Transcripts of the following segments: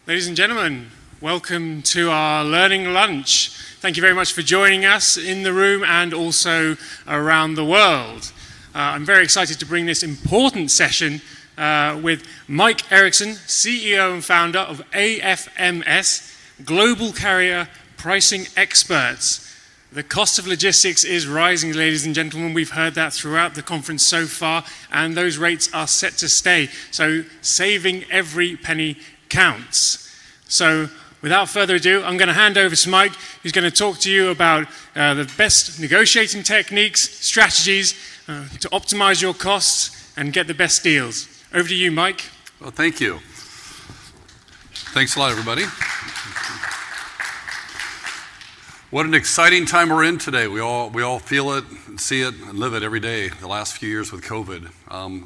Ladies and gentlemen, welcome to our learning lunch. Thank you very much for joining us in the room and also around the world. I'm very excited to bring this important session with Mike Erickson, CEO and founder of AFMS, Global Carrier Pricing Experts. The cost of logistics is rising, ladies and gentlemen. We've heard that throughout the conference so far, and those rates are set to stay. So saving every penny counts. So without further ado, I'm going to hand over to Mike, who's going to talk to you about the best negotiating techniques, strategies to optimize your costs and get the best deals. Over to you, Mike. Well, thank you. Thanks a lot, everybody. What an exciting time we're in today. We all feel it, and see it, and live it every day the last few years with COVID.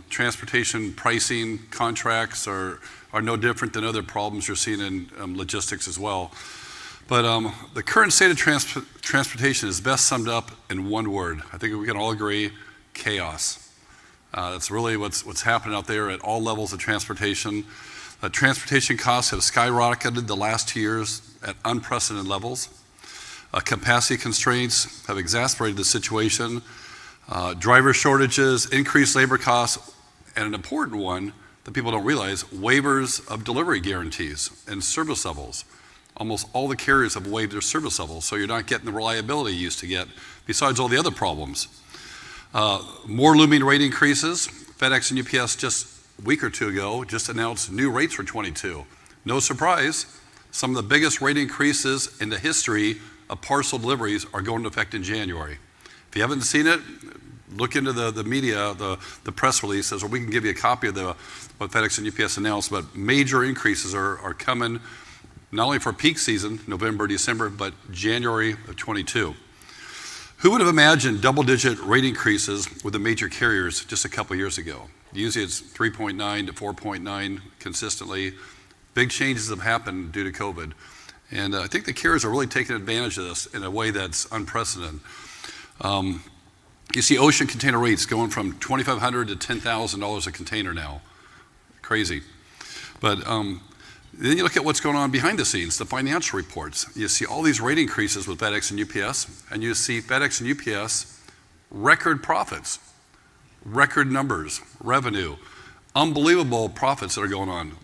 Transportation pricing contracts are no different than other problems you're seeing in logistics as well. But the current state of transportation is best summed up in one word. I think we can all agree, chaos. That's really what's happening out there at all levels of transportation. Transportation costs have skyrocketed the last 2 years at unprecedented levels. Capacity constraints have exacerbated the situation. Driver shortages, increased labor costs, and an important one that people don't realize, waivers of delivery guarantees and service levels. Almost all the carriers have waived their service levels, so you're not getting the reliability you used to get, besides all the other problems. More looming rate increases. FedEx and UPS just a week or two ago just announced new rates for 22. No surprise, some of the biggest rate increases in the history of parcel deliveries are going into effect in January. If you haven't seen it, look into the media, the press releases, or we can give you a copy of what FedEx and UPS announced, but major increases are coming, not only for peak season, November, December, but January of 22. Who would have imagined double-digit rate increases with the major carriers just a couple years ago? Usually it's 3.9 to 4.9 consistently. Big changes have happened due to COVID. And I think the carriers are really taking advantage of this in a way that's unprecedented. You see ocean container rates going from $2,500 to $10,000 a container now. Crazy. But then you look at what's going on behind the scenes, the financial reports. You see all these rate increases with FedEx and UPS, and you see FedEx and UPS record profits, record numbers, revenue, unbelievable profits that are going on.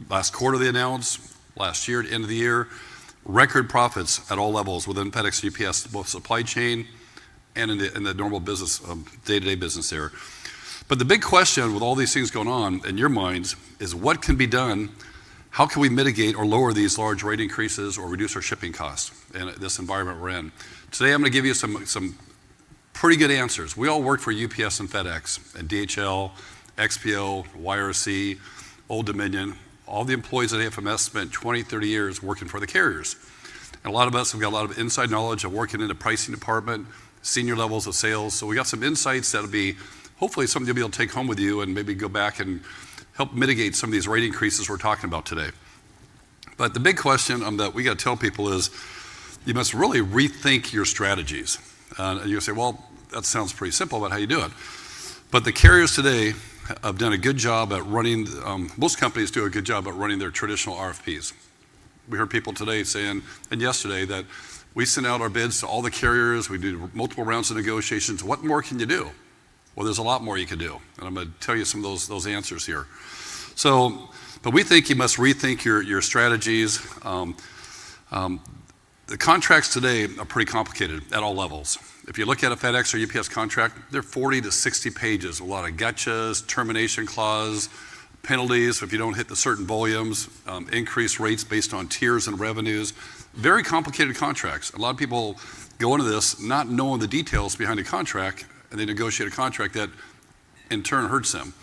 Last quarter they announced, last year at the end of the year, record profits at all levels within FedEx and UPS, both supply chain and in the normal business, day-to-day business there. But the big question with all these things going on in your minds is what can be done? How can we mitigate or lower these large rate increases or reduce our shipping costs in this environment we're in? Today I'm going to give you some pretty good answers. We all work for UPS and FedEx and DHL, XPO, YRC, Old Dominion. All the employees at AFMS spent 20, 30 years working for the carriers. And a lot of us have got a lot of inside knowledge of working in the pricing department, senior levels of sales. So we got some insights that'll be hopefully something you'll be able to take home with you and maybe go back and help mitigate some of these rate increases we're talking about today. But the big question that we got to tell people is you must really rethink your strategies. And you say, well, that sounds pretty simple about how you do it. But the carriers today have done a good job at running, most companies do a good job at running their traditional RFPs. We heard people today saying, and yesterday, that we send out our bids to all the carriers, we do multiple rounds of negotiations. What more can you do? Well, there's a lot more you can do. And I'm going to tell you some of those answers here. So, but we think you must rethink your strategies. The contracts today are pretty complicated at all levels. If you look at a FedEx or UPS contract, they're 40 to 60 pages, a lot of gotchas, termination clause, penalties if you don't hit the certain volumes, increased rates based on tiers and revenues. Very complicated contracts. A lot of people go into this not knowing the details behind a contract, and they negotiate a contract that in turn hurts them.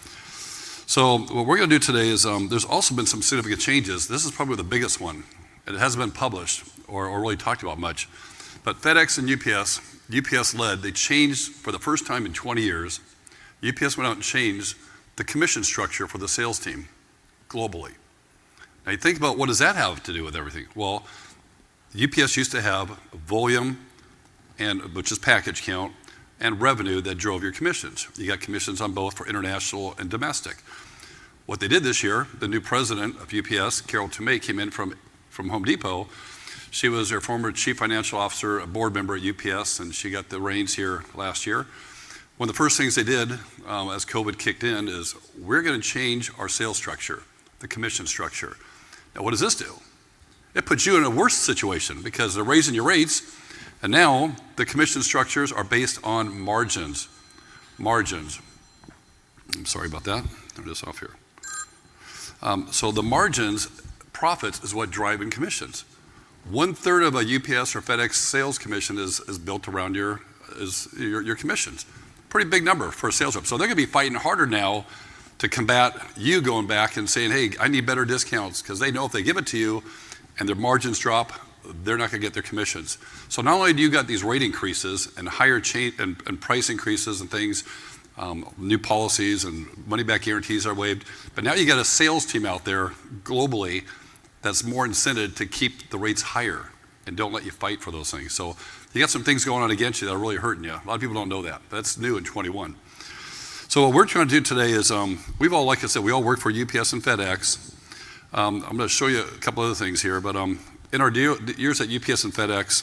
So what we're going to do today is there's also been some significant changes. This is probably the biggest one, and it hasn't been published or really talked about much. But FedEx and UPS led, they changed for the first time in 20 years. UPS went out and changed the commission structure for the sales team globally. Now you think about what does that have to do with everything? Well, UPS used to have volume, which is package count, and revenue that drove your commissions. You got commissions on both for international and domestic. What they did this year, the new president of UPS, Carol Tomei, came in from Home Depot. She was their former chief financial officer, a board member at UPS, and she got the reins here last year. One of the first things they did as COVID kicked in is we're going to change our sales structure, the commission structure. Now, what does this do? It puts you in a worse situation because they're raising your rates, and now the commission structures are based on margins. Margins. I'm sorry about that. Turn this off here. So the margins, profits, is what driving commissions. 1/3 of a UPS or FedEx sales commission is built around your commissions. Pretty big number for a sales rep. So they're going to be fighting harder now to combat you going back and saying, hey, I need better discounts, because they know if they give it to you and their margins drop, they're not going to get their commissions. So not only do you got these rate increases and higher and price increases and things, new policies and money back guarantees are waived, but now you got a sales team out there globally that's more incented to keep the rates higher and don't let you fight for those things. So you got some things going on against you that are really hurting you. A lot of people don't know that. That's new in 21. So what we're trying to do today is, we've all, like I said, we all work for UPS and FedEx. I'm going to show you a couple other things here, but in our years at UPS and FedEx,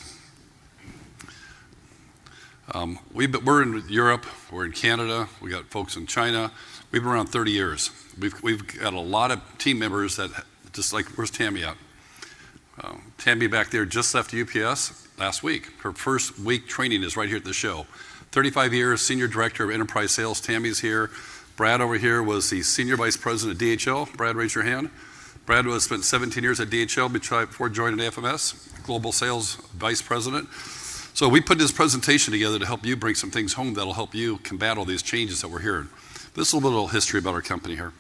we're in Europe, we're in Canada, we got folks in China. We've been around 30 years. We've got a lot of team members that, just like, where's Tammy at? Tammy back there just left UPS last week. Her first week training is right here at the show. 35 years, Senior Director of Enterprise Sales. Tammy's here. Brad over here was the Senior Vice President of DHL. Brad, raise your hand. Brad spent 17 years at DHL before joining AFMS, Global Sales Vice President. So we put this presentation together to help you bring some things home that'll help you combat all these changes that we're hearing. This is a little history about our company here.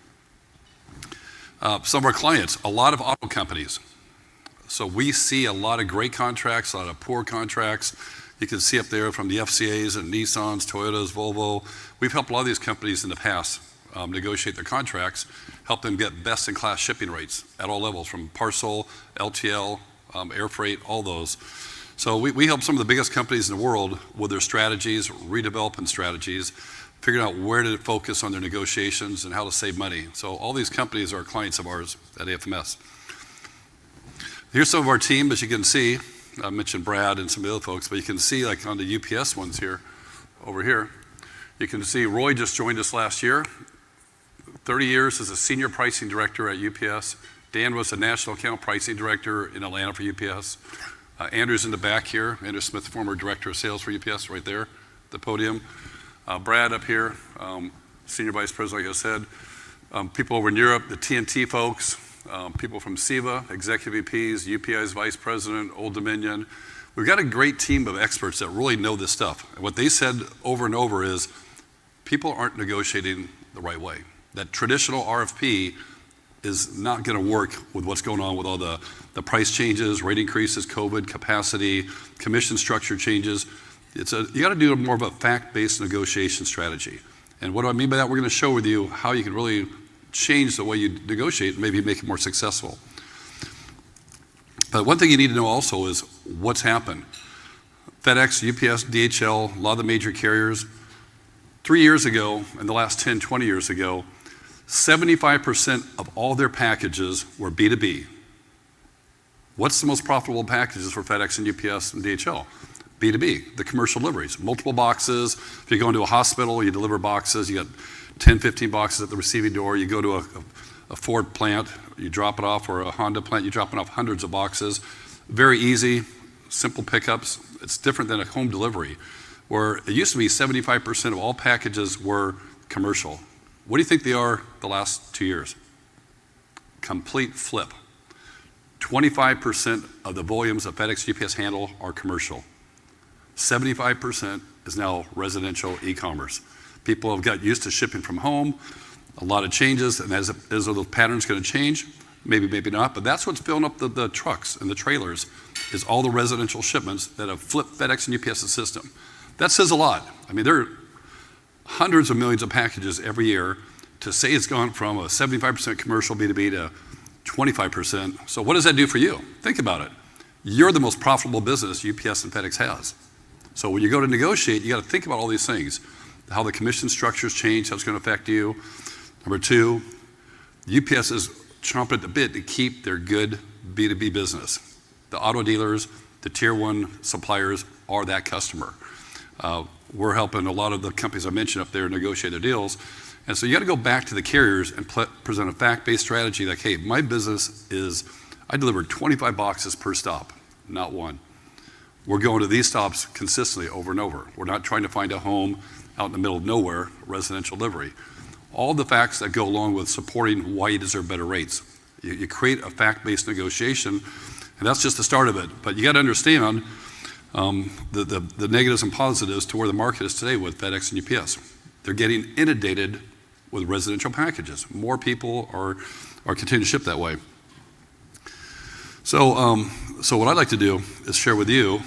Some of our clients, a lot of auto companies. So we see a lot of great contracts, a lot of poor contracts. You can see up there from the FCAs and Nissans, Toyotas, Volvo. We've helped a lot of these companies in the past negotiate their contracts, help them get best-in-class shipping rates at all levels, from parcel, LTL, air freight, all those. So we help some of the biggest companies in the world with their strategies, redeveloping strategies, figuring out where to focus on their negotiations and how to save money. So all these companies are clients of ours at AFMS. Here's some of our team, as you can see. I mentioned Brad and some of the other folks, but you can see, like on the UPS ones here, over here, you can see Roy just joined us last year. 30 years as a senior pricing director at UPS. Dan was a national account pricing director in Atlanta for UPS. Andrew's in the back here. Andrew Smith, former director of sales for UPS, right there at the podium. Brad up here, senior vice president, like I said. People over in Europe, the TNT folks, people from SEVA, executive VPs, UPI's vice president, Old Dominion. We've got a great team of experts that really know this stuff. And what they said over and over is people aren't negotiating the right way. That traditional RFP is not going to work with what's going on with all the price changes, rate increases, COVID, capacity, commission structure changes. You got to do more of a fact-based negotiation strategy. And what do I mean by that? We're going to show with you how you can really change the way you negotiate and maybe make it more successful. But one thing you need to know also is what's happened. FedEx, UPS, DHL, a lot of the major carriers, 3 years ago, and the last 10, 20 years ago, 75% of all their packages were B2B. What's the most profitable packages for FedEx and UPS and DHL? B2B, the commercial deliveries, multiple boxes. If you go into a hospital, you deliver boxes, you got 10, 15 boxes at the receiving door. You go to a Ford plant, you drop it off, or a Honda plant, you drop it off hundreds of boxes. Very easy, simple pickups. It's different than a home delivery, where it used to be 75% of all packages were commercial. What do you think they are the last 2 years? Complete flip. 25% of the volumes that FedEx UPS handle are commercial. 75% is now residential e-commerce. People have got used to shipping from home, a lot of changes, and as are those patterns going to change? Maybe, maybe not, but that's what's filling up the trucks and the trailers, is all the residential shipments that have flipped FedEx and UPS's system. That says a lot. I mean, there are hundreds of millions of packages every year. To say it's gone from a 75% commercial B2B to 25%. So what does that do for you? Think about it. You're the most profitable business UPS and FedEx has. So when you go to negotiate, you got to think about all these things. How the commission structures change, how it's going to affect you. Number two, UPS is chomping at the bit to keep their good B2B business. The auto dealers, the tier one suppliers are that customer. We're helping a lot of the companies I mentioned up there negotiate their deals. And so you got to go back to the carriers and present a fact-based strategy like, hey, my business is, I deliver 25 boxes per stop, not one. We're going to these stops consistently over and over. We're not trying to find a home out in the middle of nowhere, residential delivery. All the facts that go along with supporting why you deserve better rates. You create a fact-based negotiation, and that's just the start of it. But you got to understand the negatives and positives to where the market is today with FedEx and UPS. They're getting inundated with residential packages. More people are continuing to ship that way. So what I'd like to do is share with you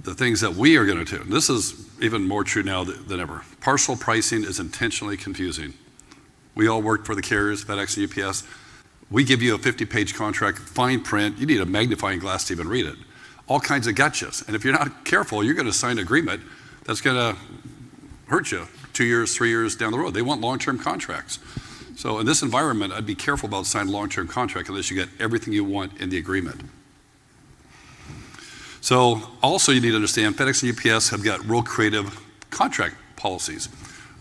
the things that we are going to do. And this is even more true now than ever. Parcel pricing is intentionally confusing. We all work for the carriers, FedEx and UPS. We give you a 50-page contract, fine print. You need a magnifying glass to even read it. All kinds of gotchas. And if you're not careful, you're going to sign an agreement that's going to hurt you 2 years, 3 years down the road. They want long-term contracts. So in this environment, I'd be careful about signing a long-term contract unless you get everything you want in the agreement. So also you need to understand FedEx and UPS have got real creative contract policies.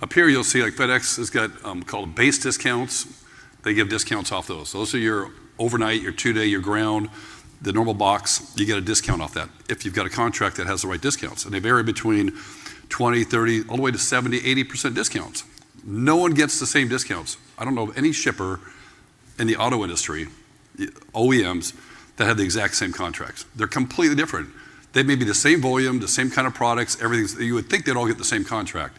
Up here you'll see like FedEx has got called base discounts. They give discounts off those. Those are your overnight, your 2-day, your ground, the normal box. You get a discount off that if you've got a contract that has the right discounts. And they vary between 20, 30, all the way to 70, 80% discounts. No one gets the same discounts. I don't know of any shipper in the auto industry, OEMs, that have the exact same contracts. They're completely different. They may be the same volume, the same kind of products, everything. You would think they'd all get the same contract.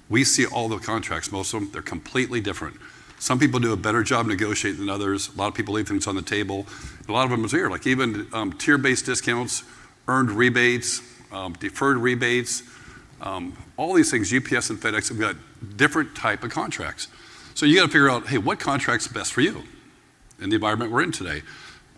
We see all the contracts, most of them, they're completely different. Some people do a better job negotiating than others. A lot of people leave things on the table. A lot of them is here, like even tier-based discounts, earned rebates, deferred rebates, all these things, UPS and FedEx have got different type of contracts. So you got to figure out, hey, what contract's best for you in the environment we're in today?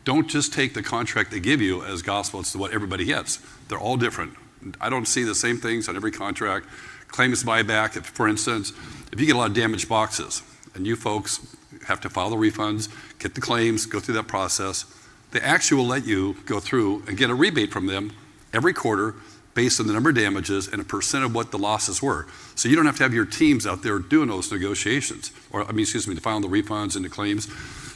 Don't just take the contract they give you as gospel as to what everybody gets. They're all different. I don't see the same things on every contract. Claims buyback, for instance, if you get a lot of damaged boxes and you folks have to file the refunds, get the claims, go through that process, they actually will let you go through and get a rebate from them every quarter based on the number of damages and a percent of what the losses were. So you don't have to have your teams out there doing those negotiations, to filing the refunds and the claims.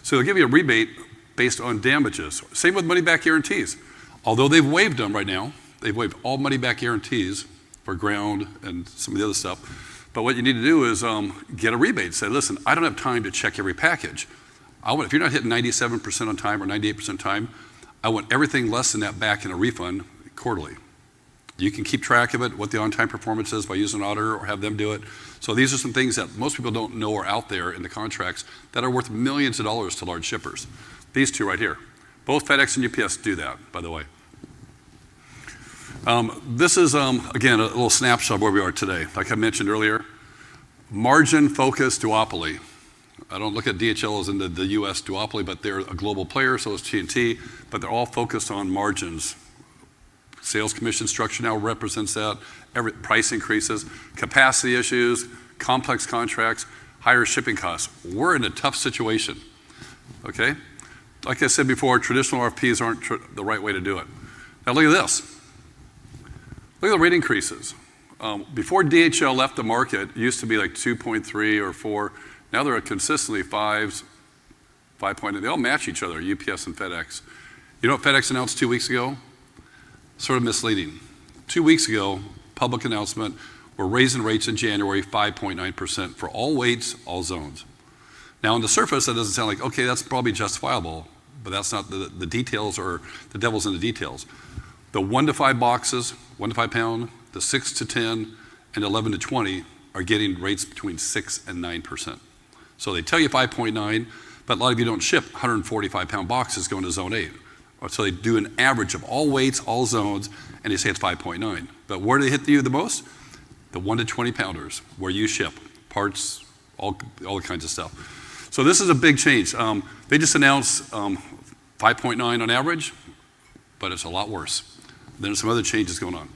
So they'll give you a rebate based on damages. Same with money back guarantees. Although they've waived them right now, they've waived all money back guarantees for ground and some of the other stuff. But what you need to do is get a rebate. Say, listen, I don't have time to check every package. If you're not hitting 97% on time or 98% time, I want everything less than that back in a refund quarterly. You can keep track of it, what the on-time performance is by using an auditor or have them do it. So these are some things that most people don't know are out there in the contracts that are worth millions of dollars to large shippers. These two right here. Both FedEx and UPS do that, by the way. This is, again, a little snapshot of where we are today. Like I mentioned earlier, margin-focused duopoly. I don't look at DHL as in the US duopoly, but they're a global player, so is TNT, but they're all focused on margins. Sales commission structure now represents that. Every price increases, capacity issues, complex contracts, higher shipping costs. We're in a tough situation, okay? Like I said before, traditional RFPs aren't the right way to do it. Now look at this. Look at the rate increases. Before DHL left the market, it used to be like 2.3 or 4. Now they're at consistently 5s, 5.8. They all match each other, UPS and FedEx. You know what FedEx announced 2 weeks ago? Sort of misleading. 2 weeks ago, public announcement, we're raising rates in January 5.9% for all weights, all zones. Now on the surface, that doesn't sound like, okay, that's probably justifiable, but that's not the details, or the devil's in the details. The 1 to 5 boxes, 1 to 5 pound, the 6 to 10, and 11 to 20 are getting rates between 6 and 9%. So they tell you 5.9, but a lot of you don't ship 145 pound boxes going to zone 8. So they do an average of all weights, all zones, and they say it's 5.9. But where do they hit you the most? The 1 to 20 pounders, where you ship parts, all the kinds of stuff. So this is a big change. They just announced 5.9 on average, but it's a lot worse. There's some other changes going on.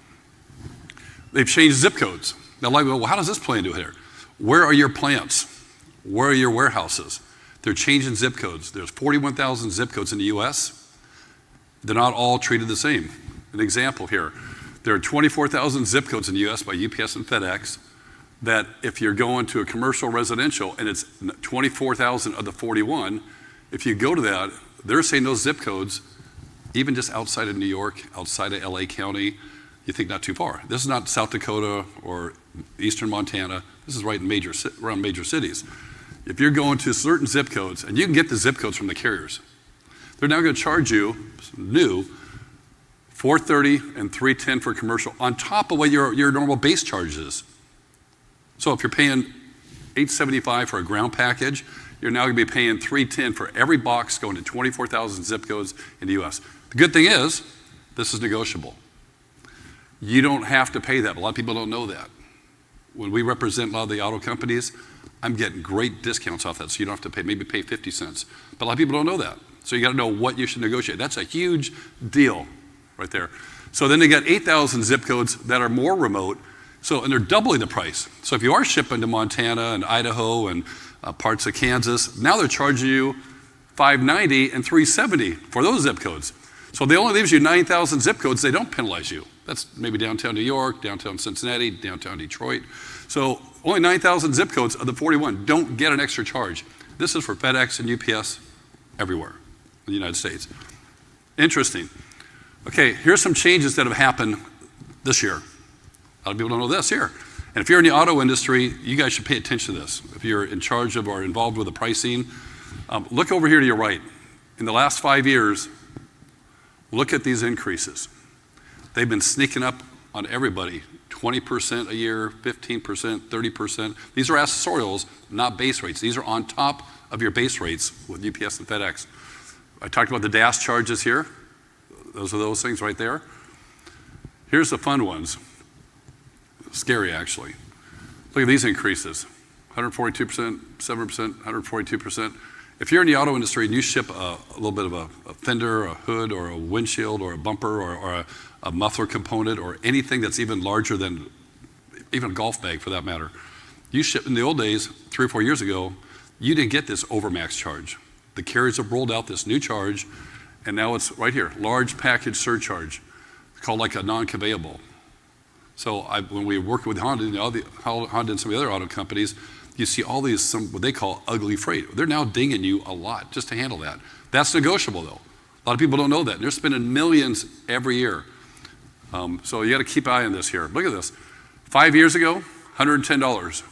They've changed zip codes. Now, like, well, how does this play into here? Where are your plants? Where are your warehouses? They're changing zip codes. There's 41,000 zip codes in the US. They're not all treated the same. An example here, there are 24,000 zip codes in the US by UPS and FedEx that if you're going to a commercial residential and it's 24,000 of the 41, if you go to that, they're saying those zip codes, even just outside of New York, outside of LA County, you think not too far. This is not South Dakota or eastern Montana. This is right in around major cities. If you're going to certain zip codes, and you can get the zip codes from the carriers, they're now going to charge you new $430 and $310 for commercial on top of what your normal base charge is. So if you're paying $875 for a ground package, you're now going to be paying $310 for every box going to 24,000 zip codes in the US. The good thing is, this is negotiable. You don't have to pay that. A lot of people don't know that. When we represent a lot of the auto companies, I'm getting great discounts off that, so you don't have to pay, maybe pay 50 cents. But a lot of people don't know that. So you got to know what you should negotiate. That's a huge deal right there. So then they got 8,000 zip codes that are more remote, and they're doubling the price. So if you are shipping to Montana and Idaho and parts of Kansas, now they're charging you $590 and $370 for those zip codes. So they only leaves you 9,000 zip codes, they don't penalize you. That's maybe downtown New York, downtown Cincinnati, downtown Detroit. So only 9,000 zip codes of the 41 don't get an extra charge. This is for FedEx and UPS everywhere in the United States. Interesting. Okay, here's some changes that have happened this year. A lot of people don't know this here. And if you're in the auto industry, you guys should pay attention to this. If you're in charge of or involved with the pricing, look over here to your right. In the last 5 years, look at these increases. They've been sneaking up on everybody. 20% a year, 15%, 30%. These are accessorials, not base rates. These are on top of your base rates with UPS and FedEx. I talked about the DAS charges here. Those are those things right there. Here's the fun ones. Scary, actually. Look at these increases. 142%, 7%, 142%. If you're in the auto industry and you ship a little bit of a fender, a hood, or a windshield, or a bumper, or a muffler component, or anything that's even larger than, even a golf bag for that matter, you ship, in the old days, 3 or 4 years ago, you didn't get this overmax charge. The carriers have rolled out this new charge, and now it's right here, large package surcharge. It's called like a non-conveyable. So when we work with Honda and some of the other auto companies, you see all these, what they call ugly freight. They're now dinging you a lot just to handle that. That's negotiable though. A lot of people don't know that. And they're spending millions every year. So you got to keep an eye on this here. Look at this. 5 years ago, $110.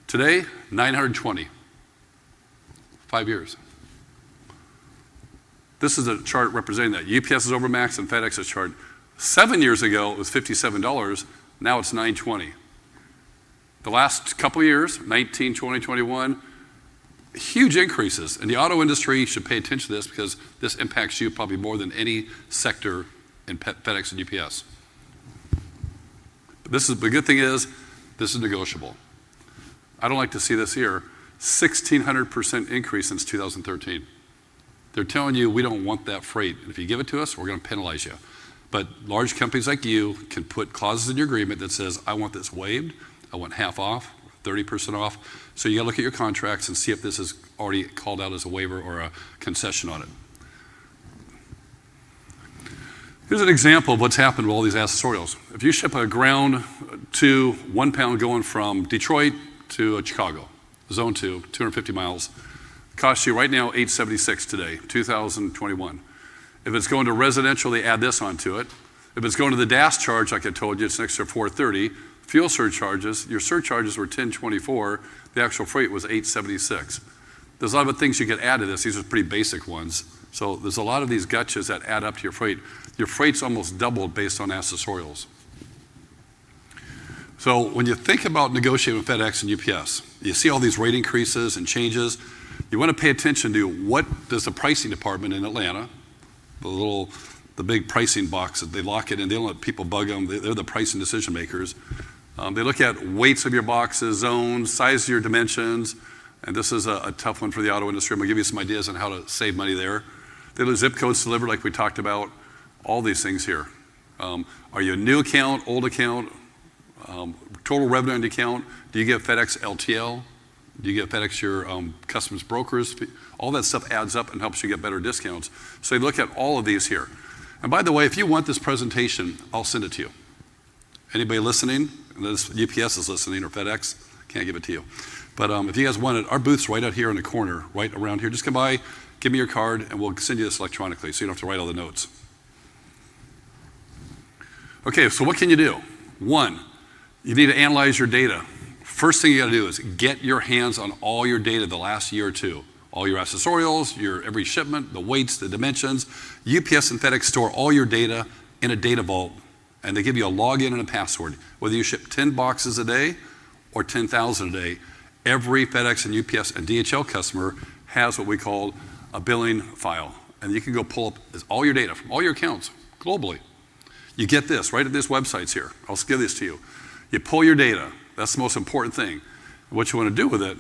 Today, $920. 5 years. This is a chart representing that. UPS is overmax and FedEx's chart. 7 years ago, it was $57. Now it's $920. The last couple of years, 19, 20, 21, huge increases. And the auto industry should pay attention to this because this impacts you probably more than any sector in FedEx and UPS. But the good thing is, this is negotiable. I don't like to see this here. 1,600% increase since 2013. They're telling you we don't want that freight. And if you give it to us, we're going to penalize you. But large companies like you can put clauses in your agreement that says, I want this waived, I want half off, 30% off. So you got to look at your contracts and see if this is already called out as a waiver or a concession on it. Here's an example of what's happened with all these accessorials. If you ship a ground to 1 pound going from Detroit to Chicago, zone 2, 250 miles, costs you right now $876 today, 2021. If it's going to residential, they add this onto it. If it's going to the DAS charge, like I told you, it's an extra $430. Fuel surcharges, your surcharges were $1024. The actual freight was $876. There's a lot of things you could add to this. These are pretty basic ones. So there's a lot of these gotchas that add up to your freight. Your freight's almost doubled based on accessorials. So when you think about negotiating with FedEx and UPS, you see all these rate increases and changes. You want to pay attention to what does the pricing department in Atlanta, the big pricing box, that they lock it in. They don't let people bug them. They're the pricing decision makers. They look at weights of your boxes, zones, size of your dimensions, and this is a tough one for the auto industry. I'm going to give you some ideas on how to save money there. They do zip codes delivered like we talked about, all these things here. Are you a new account, old account, total revenue on the account? Do you get FedEx LTL? Do you get FedEx your customs brokers? All that stuff adds up and helps you get better discounts. So you look at all of these here. And by the way, if you want this presentation, I'll send it to you. Anybody listening? UPS is listening, or FedEx, can't give it to you. But if you guys want it, our booth's right out here in the corner, right around here. Just come by, give me your card, and we'll send you this electronically so you don't have to write all the notes. Okay, so what can you do? One, you need to analyze your data. First thing you gotta do is get your hands on all your data the last year or two. All your accessorials, your every shipment, the weights, the dimensions. UPS and FedEx store all your data in a data vault, and they give you a login and a password. Whether you ship 10 boxes a day or 10,000 a day, every FedEx and UPS and DHL customer has what we call a billing file. And you can go pull up all your data from all your accounts globally. You get this right at these websites here. I'll give this to you. You pull your data. That's the most important thing. What you want to do with it,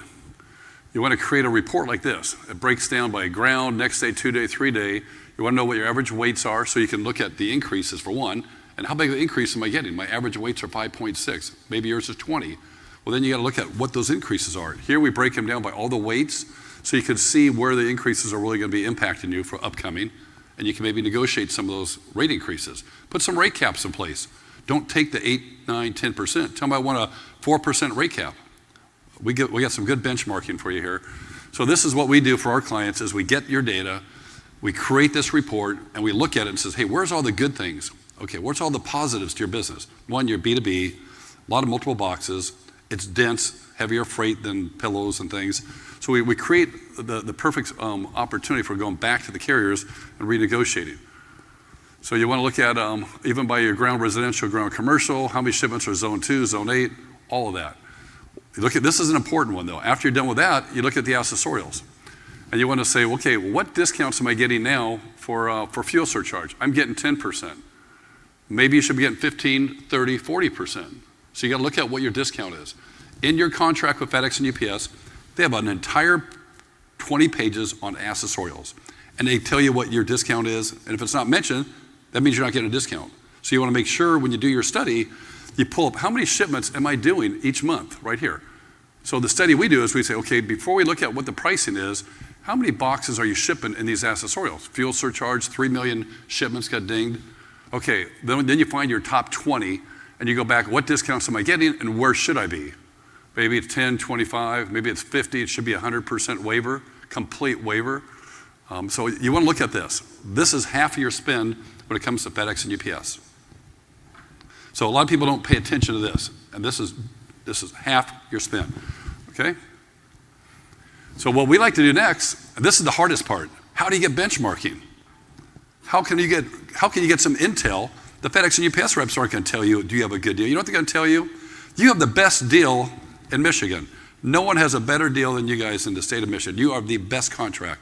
you want to create a report like this. It breaks down by ground, next day, 2 day, 3 day. You want to know what your average weights are so you can look at the increases for one. And how big of an increase am I getting? My average weights are 5.6. Maybe yours is 20. Well, then you got to look at what those increases are. Here we break them down by all the weights so you can see where the increases are really going to be impacting you for upcoming. And you can maybe negotiate some of those rate increases. Put some rate caps in place. Don't take the 8, 9, 10%. Tell them I want a 4% rate cap. We got some good benchmarking for you here. So this is what we do for our clients is we get your data, we create this report, and we look at it and says, hey, where's all the good things? Okay, where's all the positives to your business? One, you're B2B, a lot of multiple boxes. It's dense, heavier freight than pillows and things. So we create the perfect opportunity for going back to the carriers and renegotiating. So you want to look at even by your ground residential, ground commercial, how many shipments are zone 2, zone 8, all of that. You look at, this is an important one though. After you're done with that, you look at the accessorials. And you want to say, okay, what discounts am I getting now for fuel surcharge? I'm getting 10%. Maybe you should be getting 15, 30, 40%. So you got to look at what your discount is. In your contract with FedEx and UPS, they have an entire 20 pages on accessorials. And they tell you what your discount is. And if it's not mentioned, that means you're not getting a discount. So you want to make sure when you do your study, you pull up how many shipments am I doing each month right here. So the study we do is we say, okay, before we look at what the pricing is, how many boxes are you shipping in these accessorials? Fuel surcharge, 3 million shipments got dinged. Okay, then you find your top 20 and you go back, what discounts am I getting and where should I be? Maybe it's 10, 25, maybe it's 50, it should be 100% waiver, complete waiver. So you want to look at this. This is half of your spend when it comes to FedEx and UPS. So a lot of people don't pay attention to this, and this is half your spend, okay? So what we like to do next, and this is the hardest part, how do you get benchmarking? How can you get some intel? The FedEx and UPS reps aren't going to tell you, do you have a good deal? You know what they're going to tell you? You have the best deal in Michigan. No one has a better deal than you guys in the state of Michigan. You are the best contract.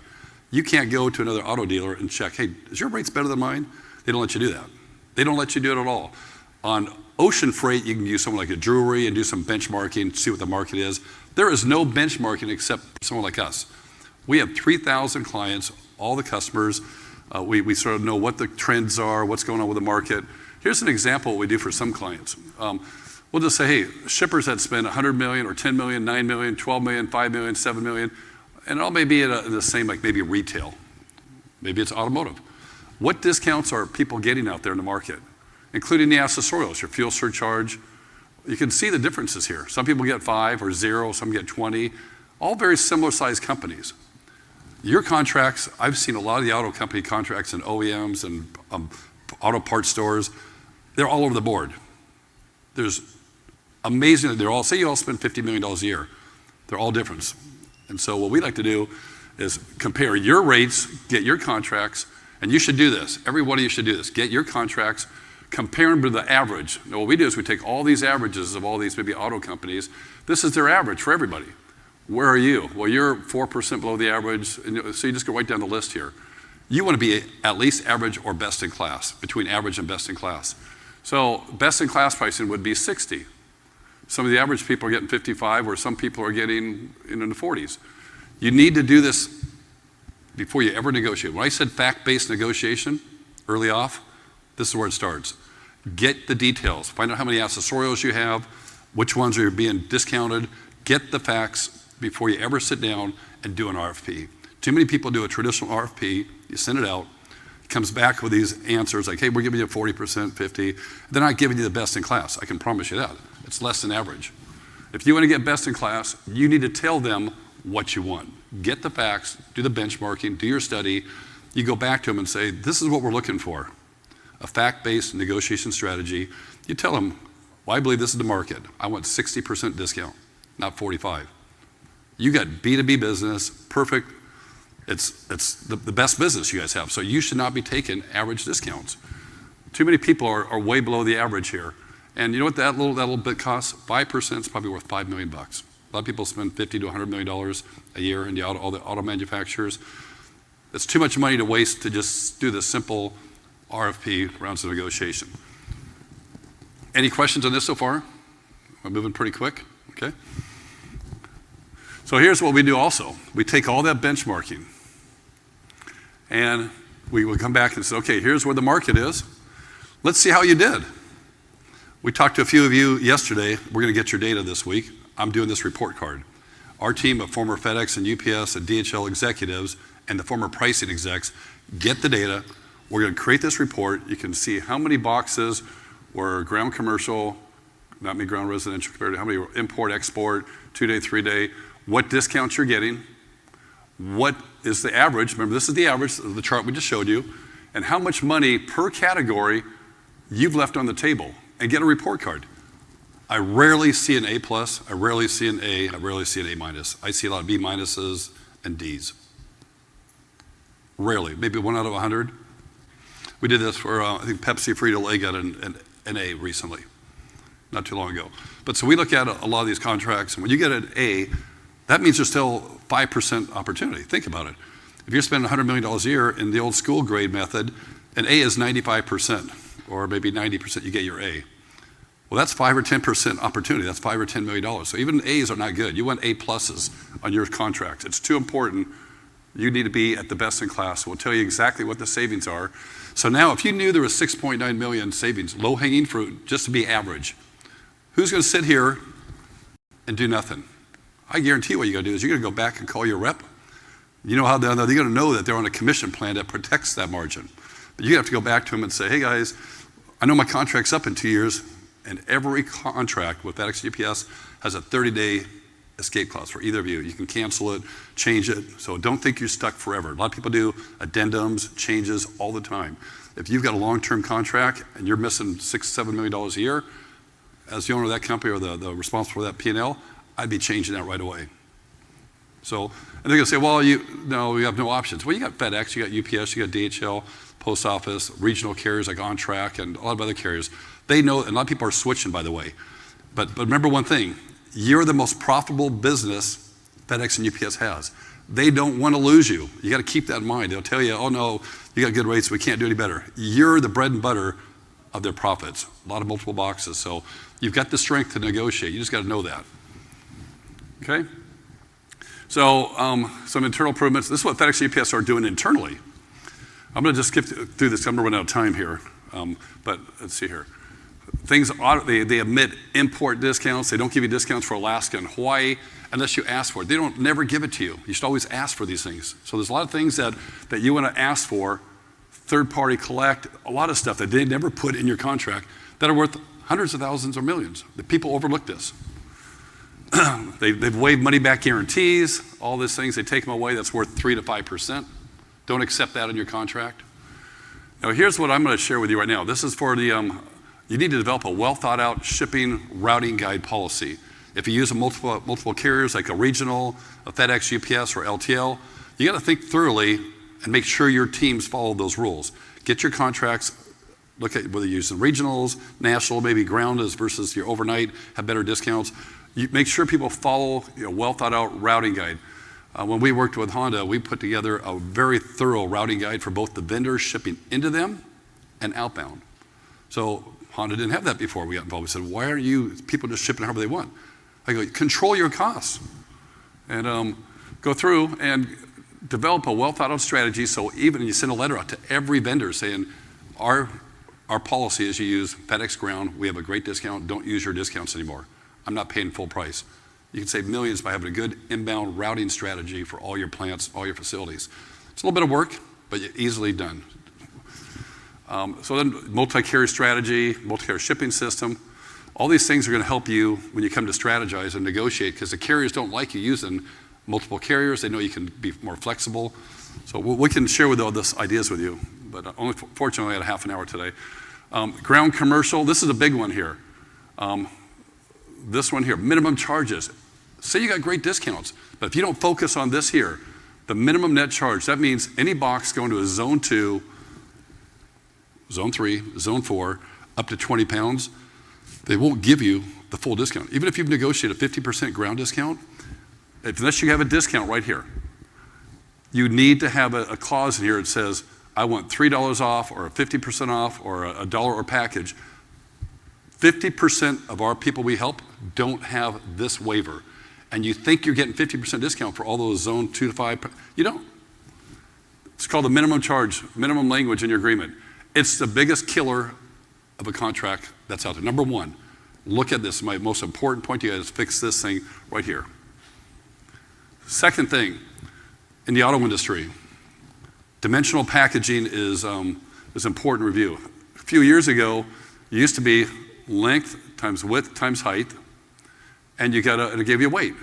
You can't go to another auto dealer and check, hey, is your rates better than mine? They don't let you do that. They don't let you do it at all. On ocean freight, you can use someone like a Drury and do some benchmarking, see what the market is. There is no benchmarking except someone like us. We have 3,000 clients, all the customers. We sort of know what the trends are, what's going on with the market. Here's an example of what we do for some clients. We'll just say, hey, shippers that spend 100 million or 10 million, 9 million, 12 million, 5 million, 7 million, and it all may be in the same, like maybe retail. Maybe it's automotive. What discounts are people getting out there in the market? Including the accessorials, your fuel surcharge. You can see the differences here. Some people get 5 or 0, some get 20, all very similar sized companies. Your contracts, I've seen a lot of the auto company contracts and OEMs and auto parts stores, they're all over the board. There's amazing, say you all spend $50 million a year. They're all different. And so what we like to do is compare your rates, get your contracts, and you should do this. Every one of you should do this. Get your contracts, compare them to the average. Now what we do is we take all these averages of all these maybe auto companies. This is their average for everybody. Where are you? Well, you're 4% below the average, and so you just go right down the list here. You want to be at least average or best in class, between average and best in class. So best in class pricing would be 60. Some of the average people are getting 55, or some people are getting in the 40s. You need to do this before you ever negotiate. When I said fact-based negotiation early off, this is where it starts. Get the details. Find out how many accessorials you have, which ones are being discounted, get the facts, before you ever sit down and do an RFP. Too many people do a traditional RFP, you send it out, it comes back with these answers like, hey, we're giving you 40%, 50. They're not giving you the best in class, I can promise you that. It's less than average. If you want to get best in class, you need to tell them what you want. Get the facts, do the benchmarking, do your study. You go back to them and say, this is what we're looking for. A fact-based negotiation strategy. You tell them, well, I believe this is the market. I want 60% discount, not 45. You got B2B business, perfect. It's the best business you guys have. So you should not be taking average discounts. Too many people are way below the average here. And you know what that little bit costs? 5% is probably worth $5 million. A lot of people spend $50 to $100 million a year in all the auto manufacturers. It's too much money to waste to just do the simple RFP rounds of negotiation. Any questions on this so far? I'm moving pretty quick, okay? So here's what we do also. We take all that benchmarking and we would come back and say, okay, here's where the market is. Let's see how you did. We talked to a few of you yesterday. We're going to get your data this week. I'm doing this report card. Our team of former FedEx and UPS and DHL executives and the former pricing execs get the data. We're going to create this report. You can see how many boxes were ground commercial, not me ground residential compared to how many were import, export, 2-day, 3-day, what discounts you're getting, what is the average, remember this is the average, the chart we just showed you, and how much money per category you've left on the table, and get a report card. I rarely see an A+, I rarely see an A, I rarely see an A-. I see a lot of B- and Ds. Rarely, maybe 1 out of 100. We did this for, I think Pepsi Frito-Lay got an A recently, not too long ago. But so we look at a lot of these contracts, and when you get an A, that means there's still 5% opportunity. Think about it. If you're spending $100 million a year in the old school grade method, an A is 95%, or maybe 90% you get your A. Well, that's 5 or 10% opportunity. That's $5 or $10 million. So even A's are not good. You want A pluses on your contracts. It's too important. You need to be at the best in class. We'll tell you exactly what the savings are. So now if you knew there was 6.9 million savings, low-hanging fruit, just to be average, who's going to sit here and do nothing? I guarantee you what you're going to do is you're going to go back and call your rep. You know how they're going to know that they're on a commission plan that protects that margin. But you have to go back to them and say, hey guys, I know my contract's up in 2 years, and every contract with FedEx UPS has a 30-day escape clause for either of you. You can cancel it, change it, so don't think you're stuck forever. A lot of people do addendums, changes all the time. If you've got a long-term contract and you're missing $6-7 million a year, as the owner of that company or the responsible for that P&L, I'd be changing that right away. So, and they're going to say, well, you have no options. Well, you got FedEx, you got UPS, you got DHL, Post Office, regional carriers like OnTrack, and a lot of other carriers. They know, and a lot of people are switching, by the way. But remember one thing, you're the most profitable business FedEx and UPS has. They don't want to lose you. You got to keep that in mind. They'll tell you, oh no, you got good rates, we can't do any better. You're the bread and butter of their profits. A lot of multiple boxes. So you've got the strength to negotiate. You just got to know that. Okay? So some internal improvements. This is what FedEx and UPS are doing internally. I'm going to just skip through this. I'm going to run out of time here. But let's see here. Things, they omit import discounts. They don't give you discounts for Alaska and Hawaii unless you ask for it. They don't never give it to you. You should always ask for these things. So there's a lot of things that you want to ask for, third party collect, a lot of stuff that they never put in your contract that are worth hundreds of thousands or millions. The people overlook this. They've waived money back guarantees, all these things. They take them away. That's worth 3 to 5%. Don't accept that in your contract. Now here's what I'm going to share with you right now. This is for the you need to develop a well-thought-out shipping routing guide policy. If you use multiple carriers like a regional, a FedEx, UPS, or LTL, you got to think thoroughly and make sure your teams follow those rules. Get your contracts, look at whether you're using regionals, national, maybe ground versus your overnight, have better discounts. You make sure people follow a well-thought-out routing guide. When we worked with Honda, we put together a very thorough routing guide for both the vendors shipping into them and outbound. So Honda didn't have that before we got involved. We said, why are you people just shipping however they want? I go, control your costs. And go through and develop a well-thought-out strategy so even you send a letter out to every vendor saying, our policy is you use FedEx Ground, we have a great discount, don't use your discounts anymore. I'm not paying full price. You can save millions by having a good inbound routing strategy for all your plants, all your facilities. It's a little bit of work, but easily done. So then multi-carrier strategy, multi-carrier shipping system, all these things are going to help you when you come to strategize and negotiate, because the carriers don't like you using multiple carriers. They know you can be more flexible. So we can share with all these ideas with you, but only fortunately I had a half an hour today. Ground commercial, this is a big one here. This one here, minimum charges. Say you got great discounts, but if you don't focus on this here, the minimum net charge, that means any box going to a zone 2, zone 3, zone 4, up to 20 pounds, they won't give you the full discount. Even if you've negotiated a 50% ground discount, unless you have a discount right here, you need to have a clause in here that says, I want $3 off or 50% off or a dollar or package. 50% of our people we help don't have this waiver. And you think you're getting 50% discount for all those zone 2 to 5. You don't. It's called the minimum charge, minimum language in your agreement. It's the biggest killer of a contract that's out there. Number one, look at this. My most important point to you is fix this thing right here. Second thing, in the auto industry, dimensional packaging is important review. A few years ago, it used to be length times width times height, and it gave you a weight,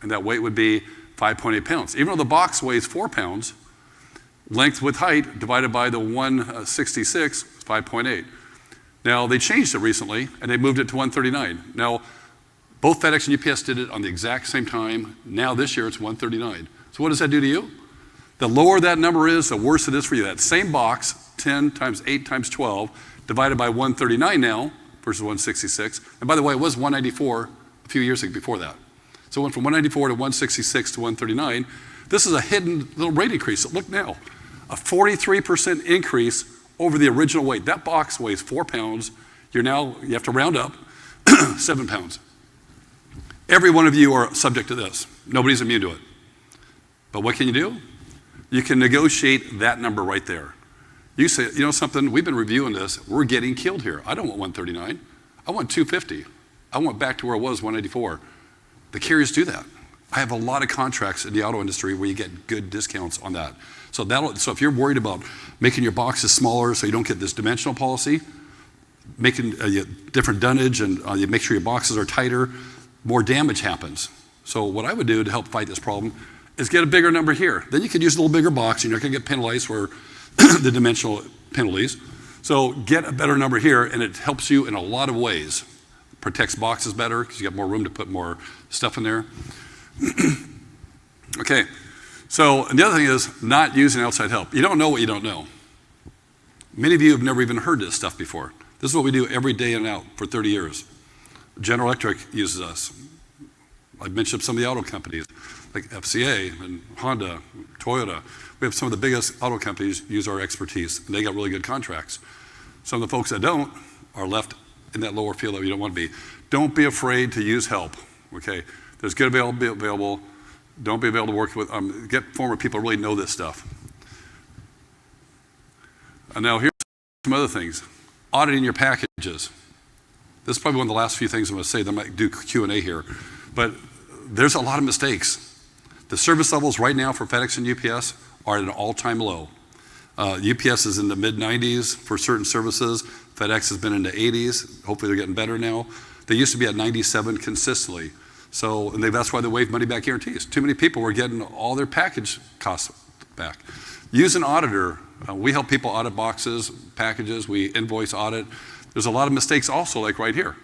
and that weight would be 5.8 pounds. Even though the box weighs 4 pounds, length with height divided by the 166 is 5.8. Now, they changed it recently, and they moved it to 139. Now, both FedEx and UPS did it on the exact same time. Now, this year, it's 139. So what does that do to you? The lower that number is, the worse it is for you. That same box, 10 times 8 times 12, divided by 139 now versus 166. And by the way, it was 194 a few years ago before that. So it went from 194 to 166 to 139. This is a hidden little rate increase. Look now, a 43% increase over the original weight. That box weighs 4 pounds. You have to round up 7 pounds. Every one of you are subject to this. Nobody's immune to it. But what can you do? You can negotiate that number right there. You say, you know something, we've been reviewing this. We're getting killed here. I don't want 139. I want 250. I want back to where it was, 184. The carriers do that. I have a lot of contracts in the auto industry where you get good discounts on that. So if you're worried about making your boxes smaller so you don't get this dimensional policy, making different dunnage and you make sure your boxes are tighter, more damage happens. So what I would do to help fight this problem is get a bigger number here. Then you could use a little bigger box and you're not going to get penalized for the dimensional penalties. So get a better number here, and it helps you in a lot of ways. Protects boxes better because you got more room to put more stuff in there. Okay, so and the other thing is not using outside help. You don't know what you don't know. Many of you have never even heard this stuff before. This is what we do every day in and out for 30 years. General Electric uses us. I've mentioned some of the auto companies, like FCA and Honda, Toyota. We have some of the biggest auto companies use our expertise, and they got really good contracts. Some of the folks that don't are left in that lower field that you don't want to be. Don't be afraid to use help, okay? There's good available. Don't be able to work with, get former people who really know this stuff. And now here's some other things. Auditing your packages. This is probably one of the last few things I'm going to say. I might do Q&A here. But there's a lot of mistakes. The service levels right now for FedEx and UPS are at an all-time low. UPS is in the mid-90s for certain services. FedEx has been in the 80s. Hopefully they're getting better now. They used to be at 97 consistently. So and that's why they waive money-back guarantees. Too many people were getting all their package costs back. Use an auditor. We help people audit boxes, packages. We invoice audit. There's a lot of mistakes also, like right here.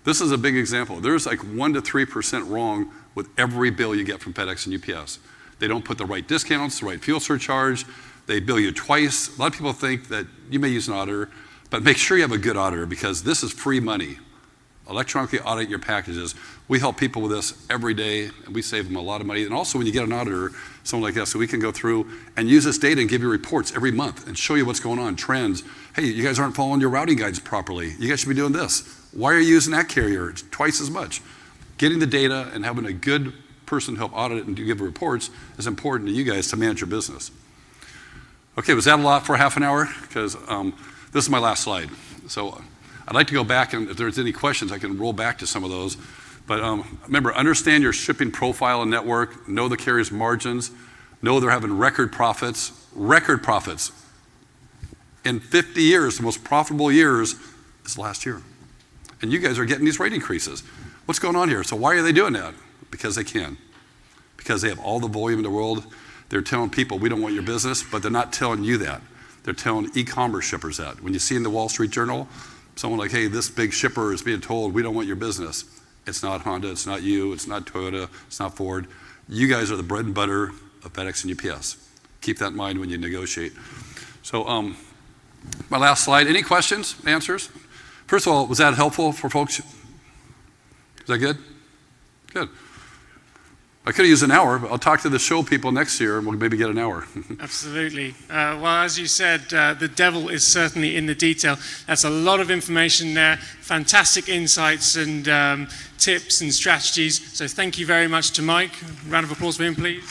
This is a big example. There's like 1% to 3% wrong with every bill you get from FedEx and UPS. They don't put the right discounts, the right fuel surcharge. They bill you twice. A lot of people think that you may use an auditor, but make sure you have a good auditor because this is free money. Electronically audit your packages. We help people with this every day, and we save them a lot of money. And also when you get an auditor, someone like us, so we can go through and use this data and give you reports every month and show you what's going on, trends. Hey, you guys aren't following your routing guides properly. You guys should be doing this. Why are you using that carrier? It's twice as much. Getting the data and having a good person help audit it and give reports is important to you guys to manage your business. Okay, was that a lot for half an hour? Because this is my last slide. So I'd like to go back, and if there's any questions, I can roll back to some of those. But remember, understand your shipping profile and network, know the carrier's margins, know they're having record profits. In 50 years, the most profitable years is last year. And you guys are getting these rate increases. What's going on here? So why are they doing that? Because they can. Because they have all the volume in the world. They're telling people, we don't want your business, but they're not telling you that. They're telling e-commerce shippers that. When you see in the Wall Street Journal, someone like, hey, this big shipper is being told, we don't want your business. It's not Honda, it's not you, it's not Toyota, it's not Ford. You guys are the bread and butter of FedEx and UPS. Keep that in mind when you negotiate. So my last slide, any questions, answers? First of all, was that helpful for folks? Is that good? Good. I could have used an hour, but I'll talk to the show people next year and we'll maybe get an hour. Absolutely. Well, as you said, the devil is certainly in the detail. That's a lot of information there, fantastic insights and tips and strategies. So thank you very much to Mike. Round of applause for him, please.